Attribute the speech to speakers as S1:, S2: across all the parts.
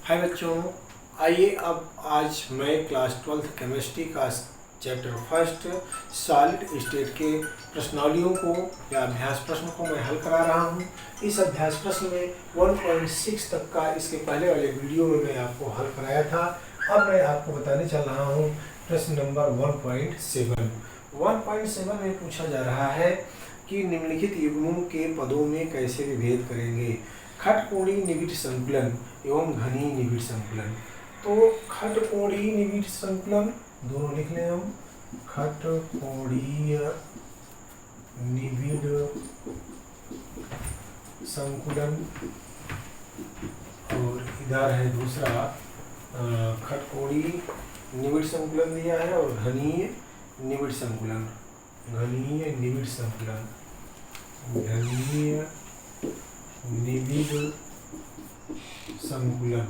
S1: हाय बच्चों, आइए अब आज मैं क्लास 12th केमिस्ट्री का चैप्टर फर्स्ट सॉलिड स्टेट के प्रश्नावलियों को या अभ्यास प्रश्न को मैं हल करा रहा हूँ। इस अभ्यास प्रश्न में 1.6 तक का इसके पहले वाले वीडियो में मैं आपको हल कराया था। अब मैं आपको बताने चल रहा हूँ प्रश्न नंबर 1.7। 1.7 में पूछा जा रहा है कि निम्नलिखित युग्मों के पदों में कैसे विभेद करेंगे। खटकोणीय निविड़ संकुलन एवं घनीय निविड़ संकुलन। तो खटकोणीय निविड़ संकुलन दोनों लिख लें हम। खटकोणीय निविड़ संकुलन और इधर है दूसरा खटकोणीय निविड़ संकुलन दिया है और घनीय निविड़ संकुलन। घनीय निविड़ संकुलन, घनीय निविड़ संकुलन।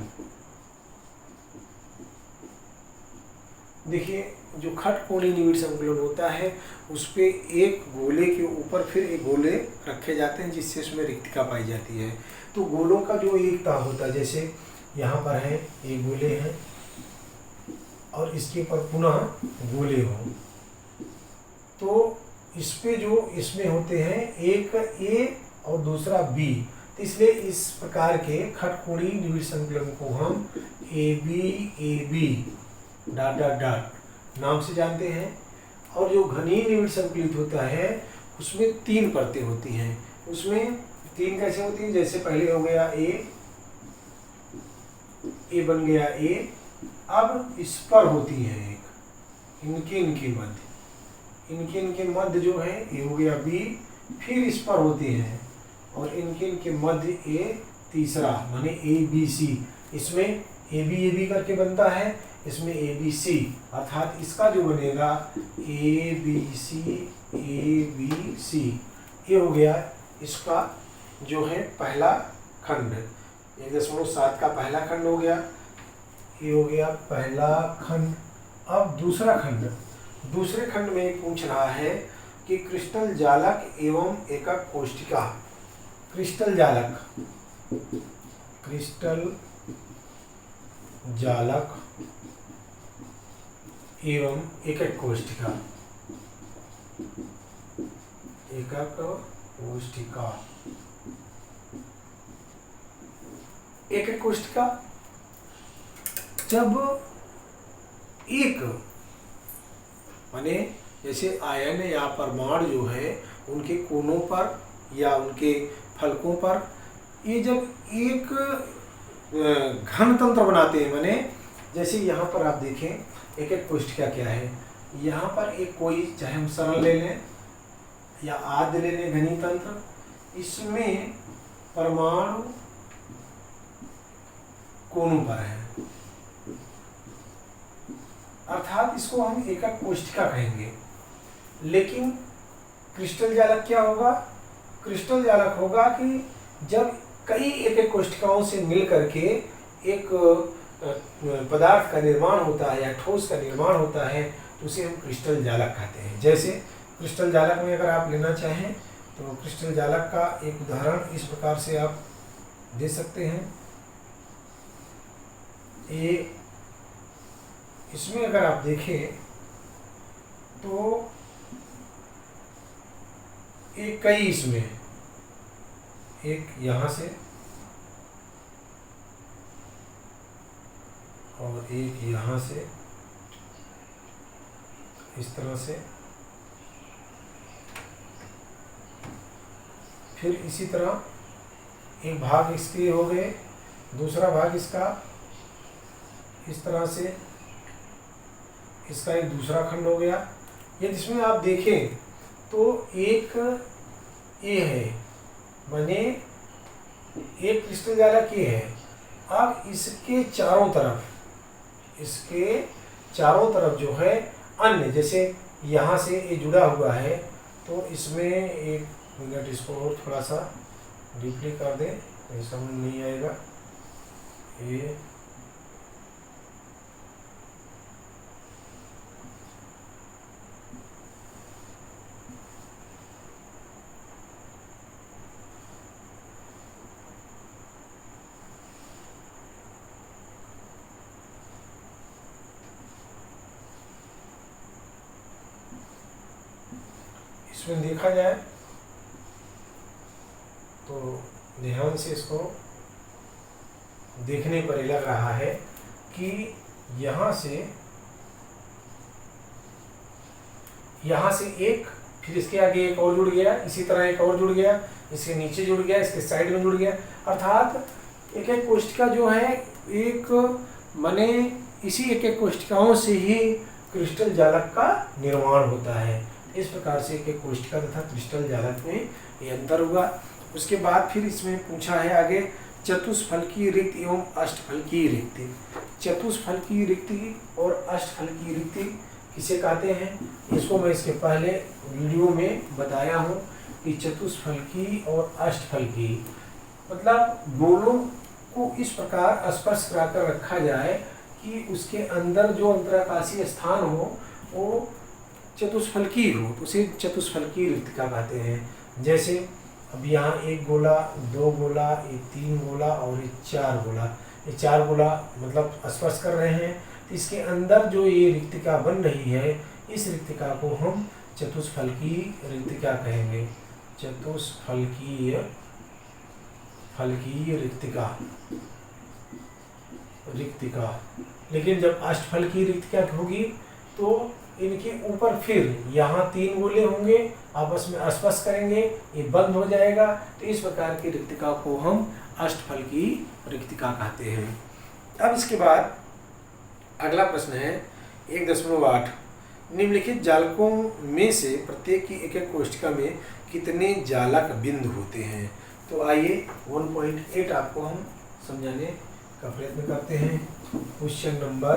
S1: देखिए, जो खटकोणीय निविड़ संकुलन होता है उस पे एक गोले के ऊपर फिर एक गोले रखे जाते हैं जिससे उसमें रिक्तिका पाई जाती है। तो गोलों का जो एक ताव होता है, जैसे यहाँ पर है एक गोले हैं और इसके ऊपर पुनः गोले हों, तो इस पे जो इसमें होते हैं एक ए और दूसरा बी, इसलिए इस प्रकार के खटकोणीय निविड़ संकुलन को हम A B dot dot dot नाम से जानते हैं। और जो घनीय निविड़ संकुलित होता है उसमें 3 परतें होती हैं। उसमें 3 कैसे होती हैं, जैसे पहले हो गया ए बन गया ए, अब इस पर होती है एक इनके मध्य जो है ये हो गया बी, फिर इस पर होती हैं और इनके मध्य ए तीसरा माने ए बी सी। इसमें ए बी करके बनता है, इसमें ए बी सी, अर्थात इसका जो बनेगा ए बी सी, ये हो गया इसका जो है पहला खंड। 1.7 का पहला खंड हो गया, ये हो गया पहला खंड। अब दूसरे खंड में पूछ रहा है कि क्रिस्टल जालक एवं एकक कोष्ठिका। क्रिस्टल जालक एवं एकक कोष्ठिका। एकक कोष्ठिका जब एक माने जैसे आयन या परमाणु जो है उनके कोनों पर या उनके फलकों पर ये जब एक घन तंत्र बनाते हैं, माने जैसे यहाँ पर आप देखें एक कोष्ठिका क्या है, यहाँ पर एक कोई चाहे हम सरल ले लें या आद्य ले लें घनी तंत्र, इसमें परमाणु कोनों पर है, अर्थात इसको हम एकक कोष्ठिका कहेंगे। लेकिन क्रिस्टल जालक क्या होगा? क्रिस्टल जालक होगा कि जब कई एकक कोष्ठिकाओं से मिल करके एक पदार्थ का निर्माण होता है या ठोस का निर्माण होता है तो उसे हम क्रिस्टल जालक कहते हैं। जैसे क्रिस्टल जालक में अगर आप लेना चाहें तो क्रिस्टल जालक का एक उदाहरण इस प्रकार से आप दे सकते हैं। ये इसमें अगर आप देखें तो एक कई इसमें एक यहाँ से और एक यहाँ से इस तरह से, फिर इसी तरह एक भाग इसके हो गए, दूसरा भाग इसका इस तरह से, इसका एक दूसरा खंड हो गया। ये जिसमें आप देखें तो एक ए है, माने एक क्रिस्टल जालक ये है। अब इसके चारों तरफ जो है अन्य, जैसे यहाँ से ये जुड़ा हुआ है तो इसमें एक मिनट इसको और थोड़ा सा डीपली कर दें, ये समझ नहीं आएगा। ये इसमें देखा जाए तो ध्यान से इसको देखने पर लग रहा है कि यहाँ से एक, फिर इसके आगे एक और जुड़ गया, इसी तरह एक और जुड़ गया, इसके नीचे जुड़ गया, इसके साइड में जुड़ गया, अर्थात एक एक कोष्ठिका जो है एक माने इसी एक एक कोष्ठिकाओं से ही क्रिस्टल जालक का निर्माण होता है। इस प्रकार से एक एक कोष्ठिका तथा क्रिस्टल जालक में ये अंतर हुआ। उसके बाद फिर इसमें पूछा है आगे चतुष्फलकीय रिक्ति एवं अष्टफलकीय रिक्ति। चतुष्फलकीय रिक्ति और अष्टफलकीय रिक्ति किसे कहते हैं, इसको मैं इसके पहले वीडियो में बताया हूँ कि चतुष्फलकीय और अष्टफलकीय मतलब गोलों को इस प्रकार स्पर्श कराकर रखा जाए कि उसके अंदर जो अंतराकाशीय स्थान हो वो चतुष्फलकीय हो, तो उसे चतुष्फलकीय रिक्तिका कहते हैं। जैसे अब यहाँ एक गोला, दो गोला, ये तीन गोला और ये चार गोला, ये चार गोला मतलब स्पर्श कर रहे हैं, तो इसके अंदर जो ये रिक्तिका बन रही है इस रिक्तिका को हम चतुष्फलकीय रिक्तिका कहेंगे। चतुष्फलकीय रिक्तिका। लेकिन जब अष्टफलकीय रिक्तिका होगी तो इनके ऊपर फिर यहाँ तीन गोले होंगे, आपस में स्पर्श करेंगे, ये बंद हो जाएगा, तो इस प्रकार की रिक्तिका को हम अष्टफलकीय रिक्तिका कहते हैं। अब इसके बाद अगला प्रश्न है 1.8 निम्नलिखित जालकों में से प्रत्येक की एक एक कोष्ठिका में कितने जालक बिंदु होते हैं। तो आइए 1.8 आपको हम समझाने का प्रयत्न करते हैं। क्वेश्चन नंबर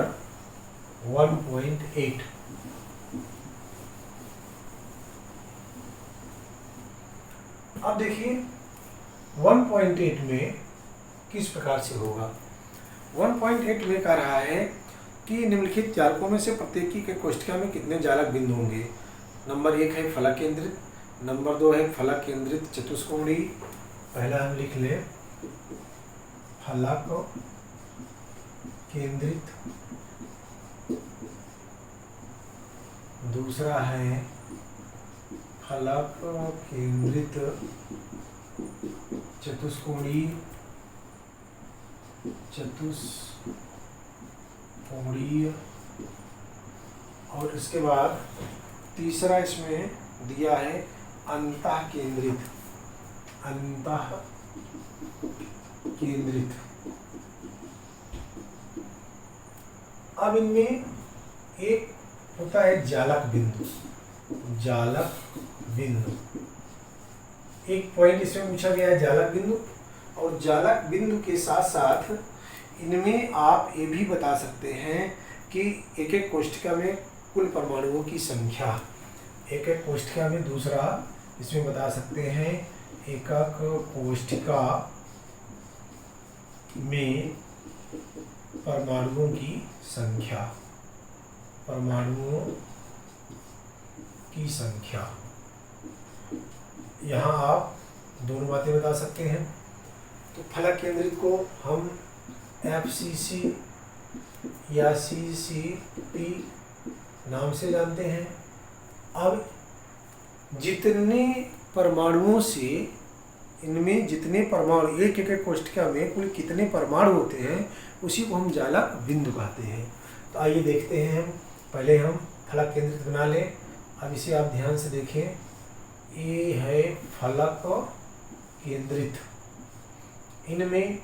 S1: 1.8 अब देखिए 1.8 में किस प्रकार से होगा। 1.8 में कह रहा है कि निम्नलिखित जालकों में से प्रत्येक की कोष्ठिका में कितने जालक बिंदु होंगे। नंबर 1 है फलक केंद्रित, नंबर 2 है फलक केंद्रित चतुष्कोणीय, पहला हम लिख लें फलक केंद्रित, दूसरा है फलक केंद्रित चतुष्कोणीय, और इसके बाद तीसरा इसमें दिया है अंतः केंद्रित। अब इनमें एक होता है जालक बिंदु। एक पॉइंट इसमें पूछा गया है जालक बिंदु, और जालक बिंदु के साथ साथ इनमें आप ये भी बता सकते हैं कि एक एक कोष्ठिका में कुल परमाणुओं की संख्या, एक एक कोष्ठिका में, दूसरा इसमें बता सकते हैं एकक कोष्ठिका में परमाणुओं की संख्या, यहाँ आप दोनों बातें बता सकते हैं। तो फलक केंद्रित को हम FCC या CCP नाम से जानते हैं। अब जितने परमाणुओं से, इनमें जितने परमाणु एक एक कोष्ठिका में कुल कितने परमाणु होते हैं उसी को हम जालक बिंदु कहते हैं। तो आइए देखते हैं, पहले हम फलक केंद्रित बना लें। अब इसे आप ध्यान से देखें, ये है फलक केंद्रित। इनमें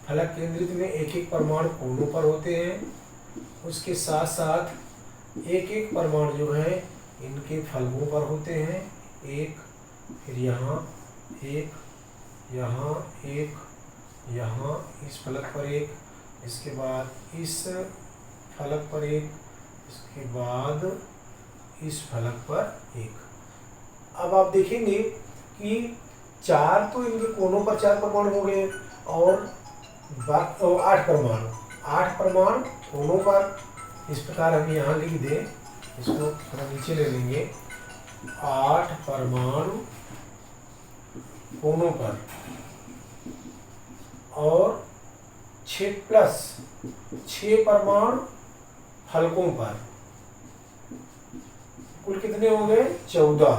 S1: फलक केंद्रित में एक एक परमाणु कोनों पर होते हैं, उसके साथ साथ एक एक परमाणु जो है इनके फलकों पर होते हैं। एक, फिर यहाँ एक, यहाँ एक, यहाँ इस फलक पर एक, इसके बाद इस फलक पर एक, इसके बाद इस फलक पर एक। अब आप देखेंगे कि 4 तो इनके कोनों पर 4 परमाणु हो गए और 8 परमाणु, 8 परमाणु कोनों पर। इस प्रकार हम यहाँ लिख दें, इसको थोड़ा नीचे ले लेंगे, 8 परमाणु कोनों पर और 6 परमाणु फलकों पर। कुल कितने हो गए? 14।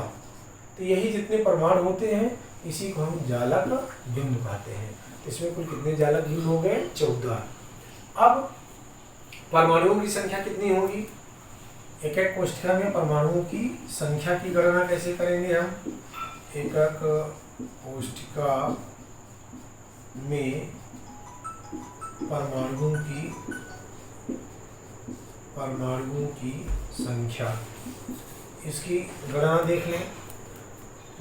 S1: तो यही जितने परमाणु होते हैं इसी को हम जालक बिंदु कहते हैं। इसमें कुल कितने जालक बिंदु हो गए? 14। अब परमाणुओं की संख्या कितनी होगी? एक एक कोष्ठक में परमाणुओं की संख्या की गणना कैसे करेंगे हम? एक एक कोष्ठिका में परमाणुओं की संख्या, इसकी गणना देख लें।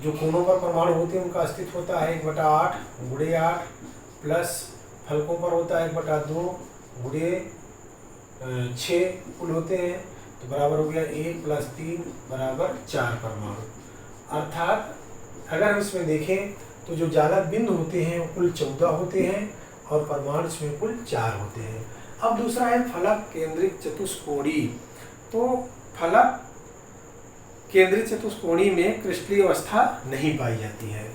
S1: जो कोनों पर परमाणु होते हैं उनका अस्तित्व होता है 1/8 गुणे 8 प्लस फलकों पर होता है 1/2 गुणे 6 कुल होते हैं, तो बराबर हो गया 1 + 3 = 4 परमाणु। अर्थात अगर हम इसमें देखें तो जो जालक बिंदु होते हैं वो कुल 14 होते हैं और परमाणु इसमें कुल 4 होते हैं। अब दूसरा है फलक केंद्रित चतुष्कोणी। तो फलक केंद्रित चतुष्कोणी में क्रिस्टलीय अवस्था नहीं पाई जाती है।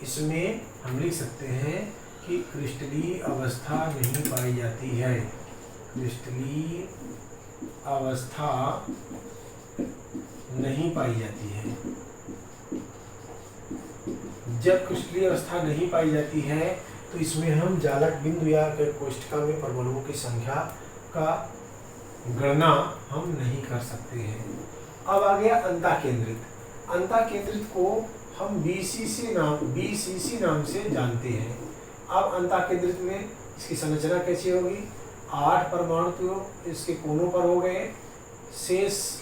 S1: इसमें हम लिख सकते हैं कि क्रिस्टलीय अवस्था नहीं पाई जाती है। क्रिस्टलीय अवस्था नहीं पाई जाती है। जब क्रिस्टलीय अवस्था नहीं पाई जाती है तो इसमें हम जालक बिंदु या कोष्ठिका में परमाणुओं की संख्या का गणना हम नहीं कर सकते हैं। अब आ गया अंतःकेंद्रित। अंतःकेंद्रित को हम BCC नाम से जानते हैं। अब अंतःकेंद्रित में इसकी संरचना कैसी होगी? 8 परमाणु तो इसके कोनों पर हो गए, शेष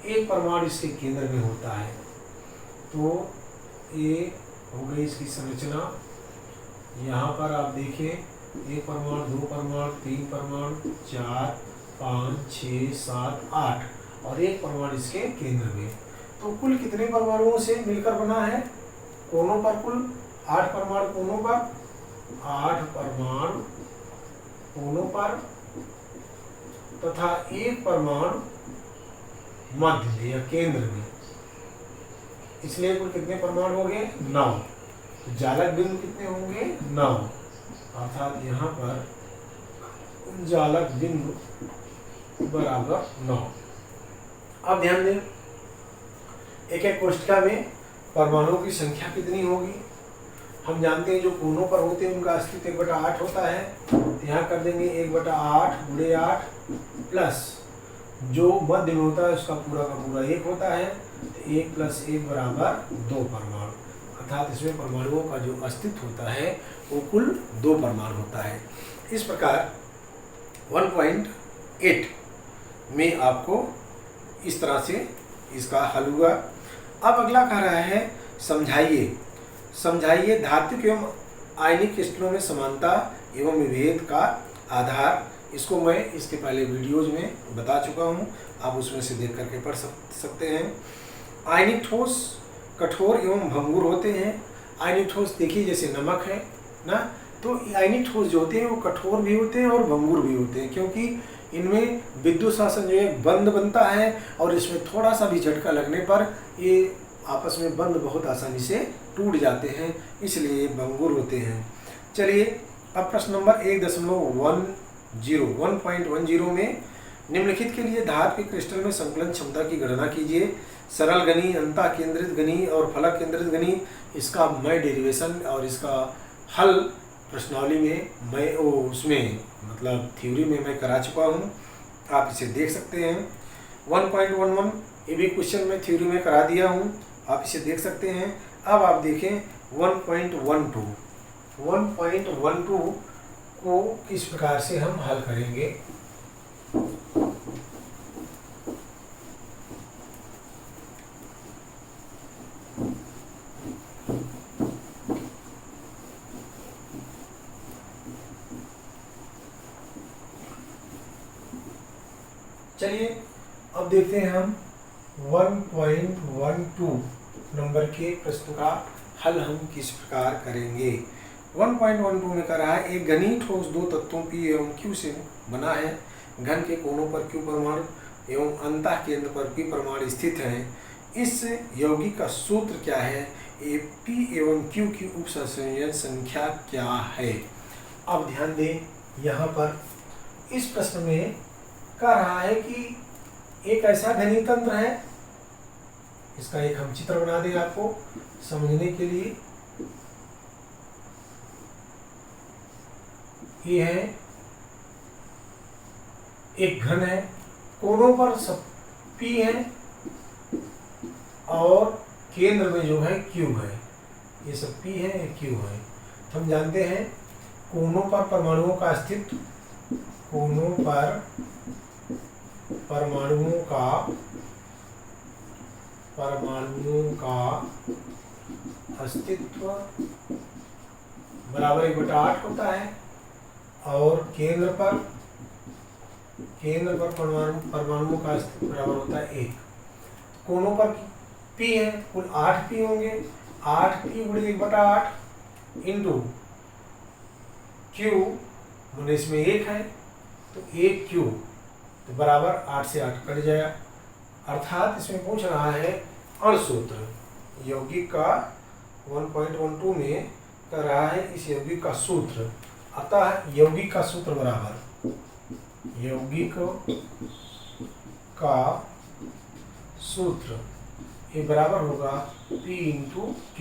S1: 1 परमाणु इसके केंद्र में होता है। तो ये हो गई इसकी संरचना। यहाँ पर आप देखें 1 परमाणु, 2 परमाणु, 3 परमाणु, 4, 5, 6, 7, 8 और 1 परमाणु इसके केंद्र में। तो कुल कितने परमाणुओं से मिलकर बना है? कोनों पर कुल 8 परमाणु कोनों पर, 8 परमाणु कोनों पर तथा 1 परमाणु मध्य या केंद्र में। इसलिए कुल कितने परमाणु हो गए? 9। तो जालक बिंदु कितने होंगे? 9। अर्थात यहाँ पर जालक बिंदु बराबर 9। अब ध्यान दें, एक एक कोष्ठिका में परमाणुओं की संख्या कितनी होगी? हम जानते हैं जो कोनों पर होते हैं उनका अस्तित्व 1/8 होता है। तो यहाँ कर देंगे 1/8 गुणे 8 प्लस जो मध्य में होता है उसका पूरा का पूरा 1 होता है। तो 1 + 1 = 2 परमाणु। अर्थात इसमें परमाणुओं का जो अस्तित्व होता है वो कुल 2 परमाणु होता है। इस प्रकार 1.8 में आपको इस तरह से इसका हल हुआ। अब अगला कह रहा है समझाइए धात्विक एवं आयनिक क्रिस्टलों में समानता एवं विभेद का आधार। इसको मैं इसके पहले वीडियोज में बता चुका हूँ, आप उसमें से देख करके पढ़ सकते हैं। आयनिक ठोस कठोर एवं भंगुर होते हैं। आयनिक ठोस देखिए जैसे नमक है ना, तो आयनिक ठोस जो होते हैं वो कठोर भी होते हैं और भंगुर भी होते हैं, क्योंकि इनमें विद्युत शासन जो है बंध बनता है और इसमें थोड़ा सा भी झटका लगने पर ये आपस में बंध बहुत आसानी से टूट जाते हैं, इसलिए ये भंगुर होते हैं। चलिए अब प्रश्न नंबर 1.10 में निम्नलिखित के लिए धात्विक क्रिस्टल में संकलन क्षमता की गणना कीजिए। सरल गणित, अंतः केंद्रित गणित और फलक केंद्रित गणित, इसका मैं डेरिवेशन और इसका हल प्रश्नावली में मैं उसमें मतलब थ्योरी में मैं करा चुका हूँ, आप इसे देख सकते हैं। 1.11 ये भी क्वेश्चन मैं थ्योरी में करा दिया हूँ, आप इसे देख सकते हैं। अब आप देखें 1.12 को किस प्रकार से हम हल करेंगे। चलिए अब देखते हैं हम 1.12 नंबर के प्रश्न का हल हम किस प्रकार करेंगे। 1.12 में कर रहा है, एक घनी ठोस दो तत्वों P एवं Q से बना है। घन के कोनों पर Q परमाणु एवं अंतः केंद्र पर P परमाणु स्थित हैं। इस यौगिक का सूत्र क्या है? P एवं Q की उपसंयोजन संख्या क्या है? अब ध्यान दें, यहाँ पर इस प्रश्न में कह रहा है कि एक ऐसा घनी तंत्र है, इसका एक हम चित्र बना दें आपको समझने के लिए। ये है एक घन है, कोनों पर सब P है और केंद्र में जो है Q है। ये सब P है, ये Q है। तो हम जानते हैं कोनों पर परमाणुओं का अस्तित्व, कोनों पर परमाणुओं का अस्तित्व बराबर 1/8 होता है और केंद्र पर परमाणुओं का अस्तित्व बराबर होता है 1। कोनों पर P है, कुल 8 P होंगे। 8 P गुणे 1/8 इंटू Q गुणे इसमें 1 है तो 1 Q तो बराबर 8 से 8 कट जाएगा। अर्थात इसमें पूछ रहा है अणुसूत्र। यौगिक का 1.12 में कर रहा है इस यौगिक का सूत्र। अतः यौगिक का सूत्र बराबर, यौगिक का सूत्र ये बराबर होगा P इंटू Q।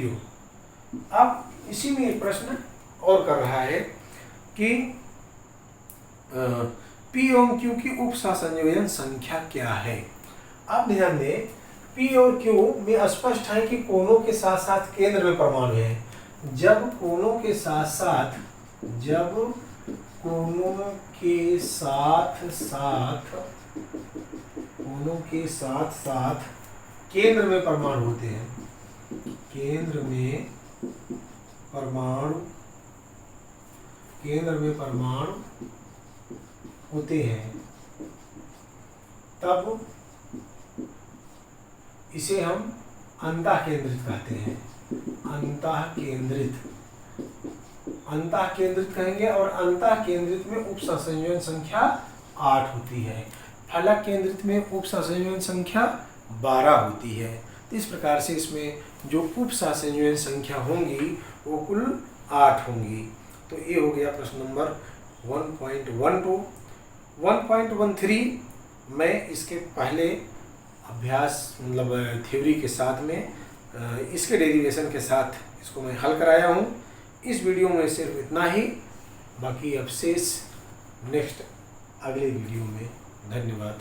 S1: अब इसी में एक प्रश्न और कर रहा है कि P एवं Q की उपसंयोजन संख्या क्या है। आप ध्यान दें, P और Q में स्पष्ट है कि कोनों के साथ साथ केंद्र में परमाणु है। जब कोनों के साथ केंद्र में परमाणु होते हैं, केंद्र में परमाणु होते हैं, तब इसे हम अंतः केंद्रित कहते हैं। अंतः केंद्रित कहेंगे और अंतः केंद्रित में उपसंयोजन संख्या 8 होती है। फलक केंद्रित में उपसंयोजन संख्या 12 होती है। तो इस प्रकार से इसमें जो उपसंयोजन संख्या होंगी वो कुल 8 होंगी। तो ये हो गया प्रश्न नंबर 1.12। 1.13 मैं इसके पहले अभ्यास मतलब थ्योरी के साथ में इसके डेरिवेशन के साथ इसको मैं हल कराया हूँ। इस वीडियो में सिर्फ इतना ही, बाकी अब शेष नेक्स्ट अगले वीडियो में। धन्यवाद।